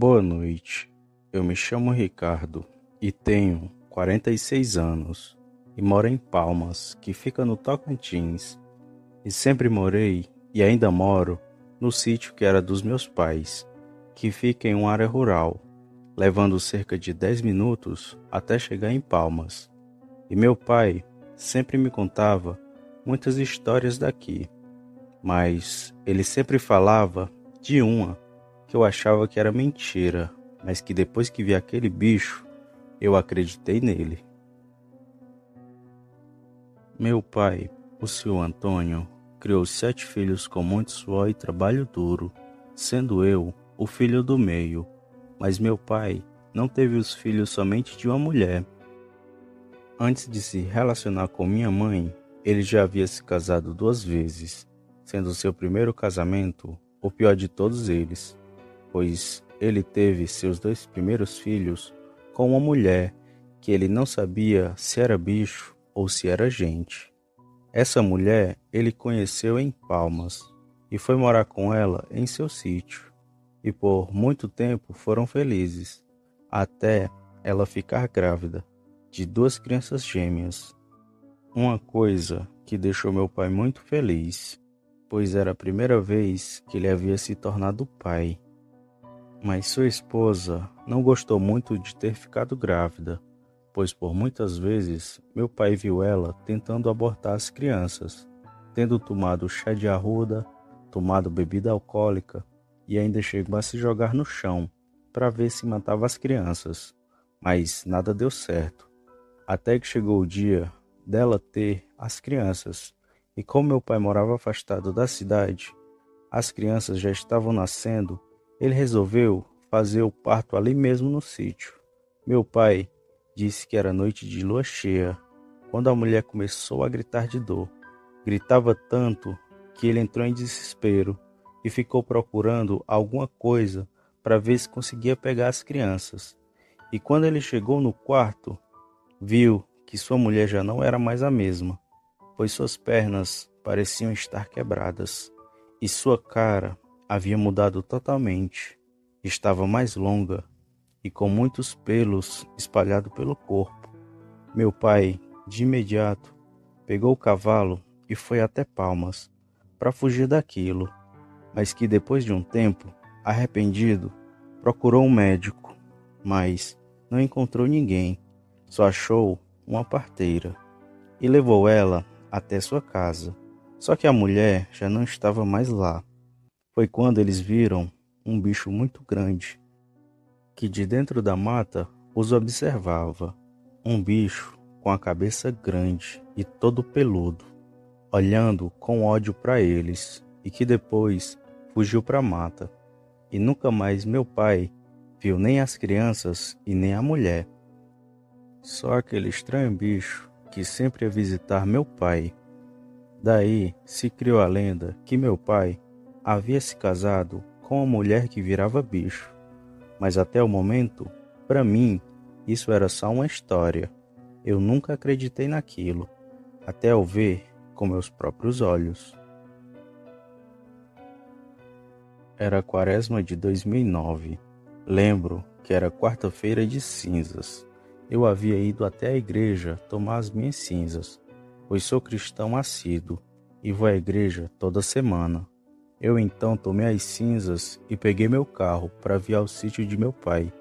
Boa noite, eu me chamo Ricardo e tenho 46 anos e moro em Palmas, que fica no Tocantins, e sempre morei e ainda moro no sítio que era dos meus pais, que fica em uma área rural, levando cerca de 10 minutos até chegar em Palmas. E meu pai sempre me contava muitas histórias daqui, mas ele sempre falava de uma que eu achava que era mentira, mas que depois que vi aquele bicho, eu acreditei nele. Meu pai, o senhor Antônio, criou 7 filhos com muito suor e trabalho duro, sendo eu o filho do meio, mas meu pai não teve os filhos somente de uma mulher. Antes de se relacionar com minha mãe, ele já havia se casado 2 vezes, sendo seu primeiro casamento o pior de todos eles, pois ele teve seus 2 primeiros filhos com uma mulher que ele não sabia se era bicho ou se era gente. Essa mulher ele conheceu em Palmas e foi morar com ela em seu sítio, e por muito tempo foram felizes, até ela ficar grávida de 2 crianças gêmeas. Uma coisa que deixou meu pai muito feliz, pois era a primeira vez que ele havia se tornado pai. Mas sua esposa não gostou muito de ter ficado grávida, pois por muitas vezes meu pai viu ela tentando abortar as crianças, tendo tomado chá de arruda, tomado bebida alcoólica e ainda chegou a se jogar no chão para ver se matava as crianças, mas nada deu certo, até que chegou o dia dela ter as crianças, e como meu pai morava afastado da cidade, as crianças já estavam nascendo. Ele resolveu fazer o parto ali mesmo no sítio. Meu pai disse que era noite de lua cheia, quando a mulher começou a gritar de dor. Gritava tanto que ele entrou em desespero e ficou procurando alguma coisa para ver se conseguia pegar as crianças. E quando ele chegou no quarto, viu que sua mulher já não era mais a mesma, pois suas pernas pareciam estar quebradas e sua cara havia mudado totalmente. Estava mais longa e com muitos pelos espalhados pelo corpo. Meu pai, de imediato, pegou o cavalo e foi até Palmas para fugir daquilo, mas que depois de um tempo, arrependido, procurou um médico, mas não encontrou ninguém, só achou uma parteira e levou ela até sua casa. Só que a mulher já não estava mais lá. Foi quando eles viram um bicho muito grande, que de dentro da mata os observava. Um bicho com a cabeça grande e todo peludo, olhando com ódio para eles, e que depois fugiu para a mata. E nunca mais meu pai viu nem as crianças e nem a mulher. Só aquele estranho bicho que sempre ia visitar meu pai. Daí se criou a lenda que meu pai havia se casado com uma mulher que virava bicho, mas até o momento, para mim, isso era só uma história. Eu nunca acreditei naquilo, até eu ver com meus próprios olhos. Era a quaresma de 2009. Lembro que era quarta-feira de cinzas. Eu havia ido até a igreja tomar as minhas cinzas, pois sou cristão assíduo e vou à igreja toda semana. Eu então tomei as cinzas e peguei meu carro para vir ao sítio de meu pai.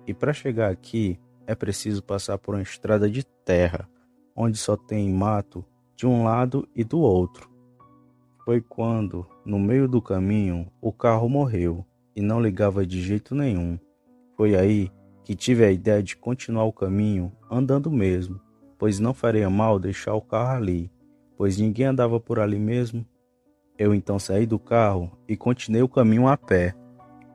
E para chegar aqui é preciso passar por uma estrada de terra, onde só tem mato de um lado e do outro. Foi quando, no meio do caminho, o carro morreu e não ligava de jeito nenhum. Foi aí que tive a ideia de continuar o caminho andando mesmo, pois não faria mal deixar o carro ali, pois ninguém andava por ali mesmo. Eu então saí do carro e continuei o caminho a pé.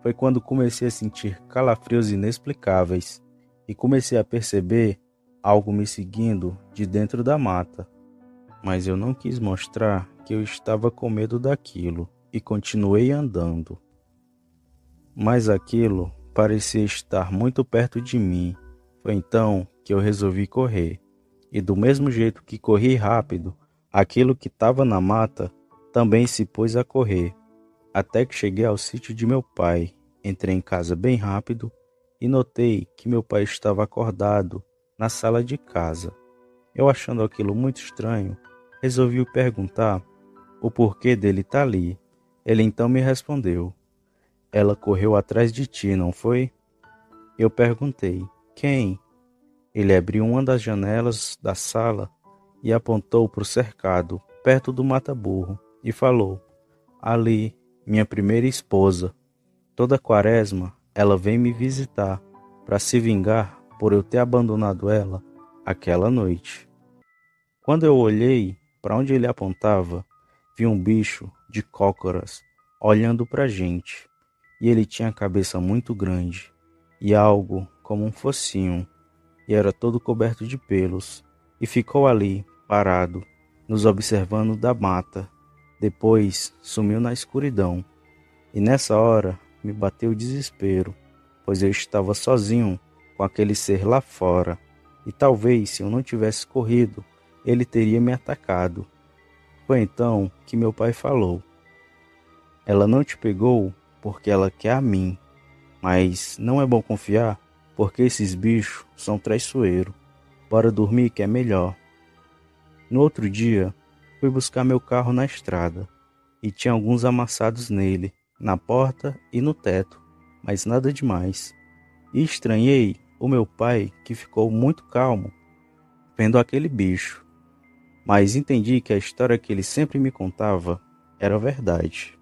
Foi quando comecei a sentir calafrios inexplicáveis e comecei a perceber algo me seguindo de dentro da mata. Mas eu não quis mostrar que eu estava com medo daquilo e continuei andando. Mas aquilo parecia estar muito perto de mim. Foi então que eu resolvi correr. E do mesmo jeito que corri rápido, aquilo que estava na mata também se pôs a correr, até que cheguei ao sítio de meu pai Entrei em casa bem rápido e notei que meu pai estava acordado na sala de casa. Eu, achando aquilo muito estranho, resolvi perguntar o porquê dele estar ali. Ele então me respondeu: "Ela correu atrás de ti, não foi?" Eu perguntei: "Quem?" Ele abriu uma das janelas da sala e apontou para o cercado, perto do mata-burro, e falou: "Ali, minha primeira esposa. Toda quaresma ela vem me visitar para se vingar por eu ter abandonado ela aquela noite." Quando eu olhei para onde ele apontava, vi um bicho de cócoras olhando para a gente, e ele tinha a cabeça muito grande e algo como um focinho, e era todo coberto de pelos, e ficou ali, parado, nos observando da mata. Depois sumiu na escuridão, e nessa hora me bateu o desespero, pois eu estava sozinho com aquele ser lá fora, e talvez se eu não tivesse corrido, ele teria me atacado. Foi então que meu pai falou: "Ela não te pegou porque ela quer a mim, mas não é bom confiar porque esses bichos são traiçoeiros. Bora dormir que é melhor." No outro dia, fui buscar meu carro na estrada e tinha alguns amassados nele, na porta e no teto, mas nada demais. E estranhei o meu pai, que ficou muito calmo vendo aquele bicho, mas entendi que a história que ele sempre me contava era verdade.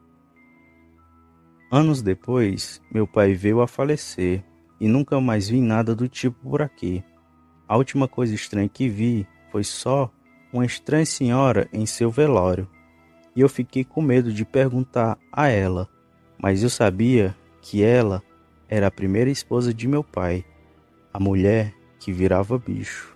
Anos depois, meu pai veio a falecer e nunca mais vi nada do tipo por aqui. A última coisa estranha que vi foi só uma estranha senhora em seu velório, e eu fiquei com medo de perguntar a ela, mas eu sabia que ela era a primeira esposa de meu pai, a mulher que virava bicho.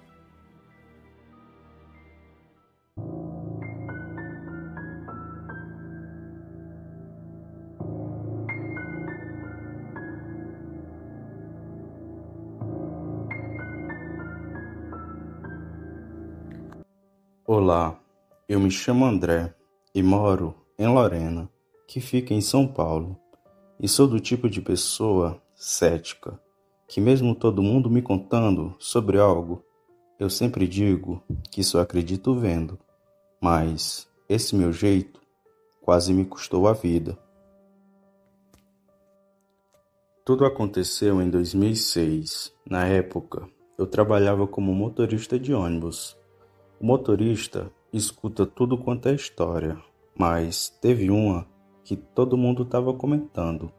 Olá, eu me chamo André e moro em Lorena, que fica em São Paulo, e sou do tipo de pessoa cética, que mesmo todo mundo me contando sobre algo, eu sempre digo que só acredito vendo, mas esse meu jeito quase me custou a vida. Tudo aconteceu em 2006. Na época, eu trabalhava como motorista de ônibus. O motorista escuta tudo quanto é história, mas teve uma que todo mundo estava comentando.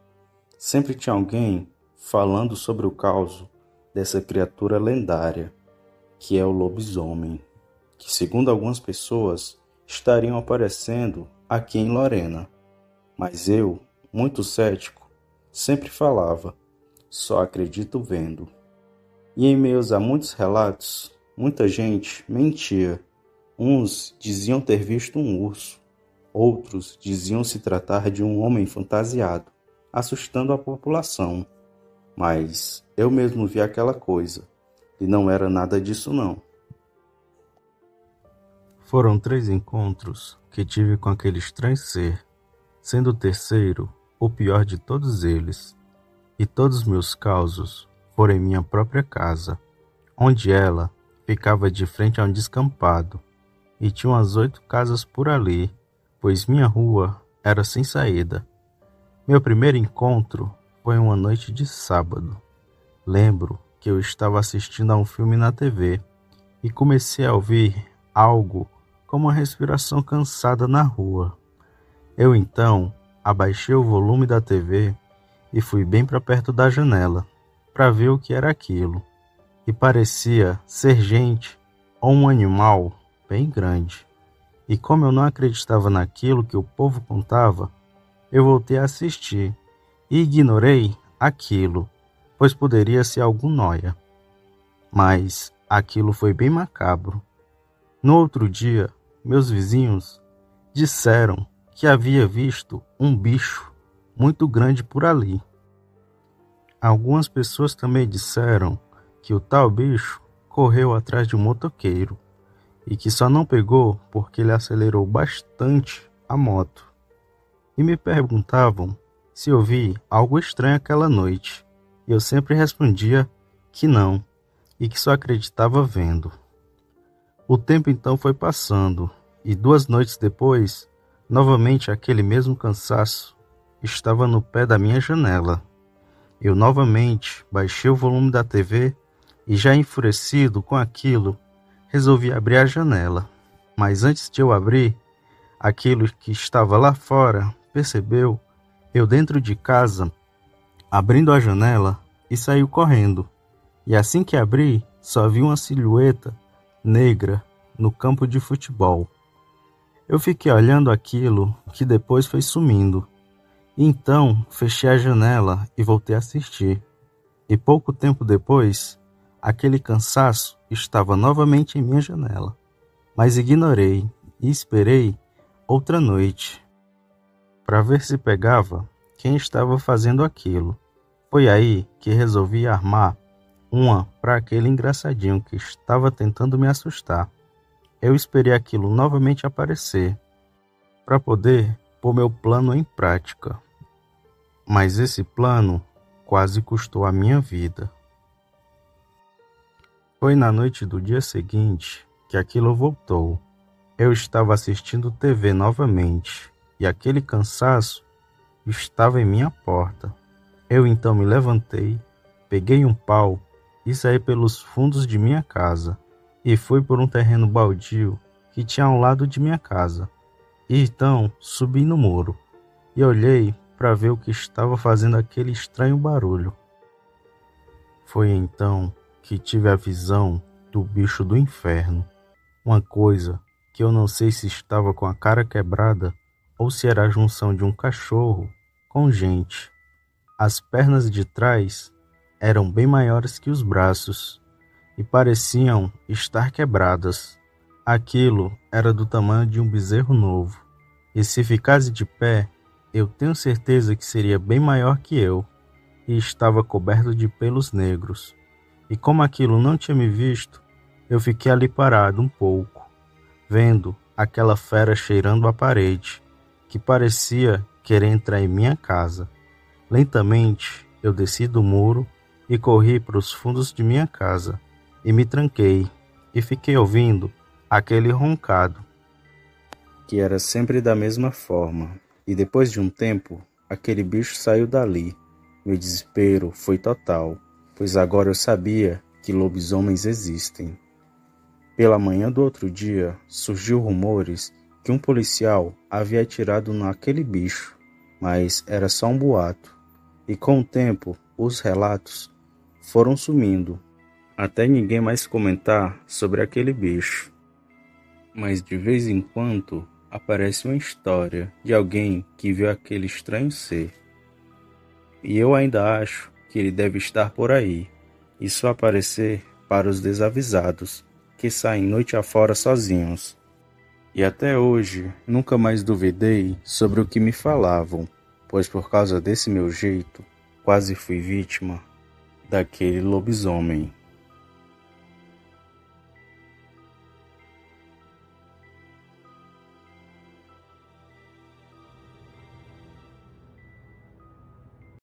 Sempre tinha alguém falando sobre o caos dessa criatura lendária, que é o lobisomem, que segundo algumas pessoas estariam aparecendo aqui em Lorena. Mas eu, muito cético, sempre falava: "Só acredito vendo." E em meio a muitos relatos, muita gente mentia. Uns diziam ter visto um urso, outros diziam se tratar de um homem fantasiado, assustando a população. Mas eu mesmo vi aquela coisa, e não era nada disso não. Foram 3 encontros que tive com aquele estranho ser, sendo o terceiro o pior de todos eles. E todos meus causos foram em minha própria casa, onde ela ficava de frente a um descampado, e tinha umas 8 casas por ali, pois minha rua era sem saída. Meu primeiro encontro foi uma noite de sábado. Lembro que eu estava assistindo a um filme na TV e comecei a ouvir algo como uma respiração cansada na rua. Eu então abaixei o volume da TV e fui bem para perto da janela para ver o que era aquilo. E parecia ser gente ou um animal bem grande. E como eu não acreditava naquilo que o povo contava, eu voltei a assistir e ignorei aquilo, pois poderia ser algum nóia. Mas aquilo foi bem macabro. No outro dia, meus vizinhos disseram que havia visto um bicho muito grande por ali. Algumas pessoas também disseram que o tal bicho correu atrás de um motoqueiro e que só não pegou porque ele acelerou bastante a moto. E me perguntavam se ouvi algo estranho aquela noite, e eu sempre respondia que não, e que só acreditava vendo. O tempo então foi passando, e 2 noites depois, novamente aquele mesmo cansaço estava no pé da minha janela. Eu novamente baixei o volume da TV e, já enfurecido com aquilo, resolvi abrir a janela. Mas antes de eu abrir, aquilo que estava lá fora percebeu eu dentro de casa, abrindo a janela, e saiu correndo. E assim que abri, só vi uma silhueta negra no campo de futebol. Eu fiquei olhando aquilo que depois foi sumindo. Então fechei a janela e voltei a assistir. E pouco tempo depois, aquele cansaço estava novamente em minha janela. Mas ignorei e esperei outra noite para ver se pegava quem estava fazendo aquilo. Foi aí que resolvi armar uma para aquele engraçadinho que estava tentando me assustar. Eu esperei aquilo novamente aparecer para poder pôr meu plano em prática. Mas esse plano quase custou a minha vida. Foi na noite do dia seguinte que aquilo voltou. Eu estava assistindo TV novamente e aquele cansaço estava em minha porta. Eu então me levantei, peguei um pau e saí pelos fundos de minha casa e fui por um terreno baldio que tinha ao lado de minha casa. E então subi no muro e olhei para ver o que estava fazendo aquele estranho barulho. Foi então que tive a visão do bicho do inferno, uma coisa que eu não sei se estava com a cara quebrada ou se era a junção de um cachorro com gente. As pernas de trás eram bem maiores que os braços e pareciam estar quebradas. Aquilo era do tamanho de um bezerro novo, e se ficasse de pé, eu tenho certeza que seria bem maior que eu, e estava coberto de pelos negros. E como aquilo não tinha me visto, eu fiquei ali parado um pouco, vendo aquela fera cheirando a parede, que parecia querer entrar em minha casa. Lentamente, eu desci do muro e corri para os fundos de minha casa, e me tranquei, e fiquei ouvindo aquele roncado, que era sempre da mesma forma. E depois de um tempo, aquele bicho saiu dali. Meu desespero foi total, pois agora eu sabia que lobisomens existem. Pela manhã do outro dia, surgiu rumores que um policial havia atirado naquele bicho, mas era só um boato. E com o tempo, os relatos foram sumindo, até ninguém mais comentar sobre aquele bicho. Mas de vez em quando aparece uma história de alguém que viu aquele estranho ser. E eu ainda acho que ele deve estar por aí, e só aparecer para os desavisados, que saem noite afora sozinhos. E até hoje nunca mais duvidei sobre o que me falavam, pois por causa desse meu jeito, quase fui vítima daquele lobisomem.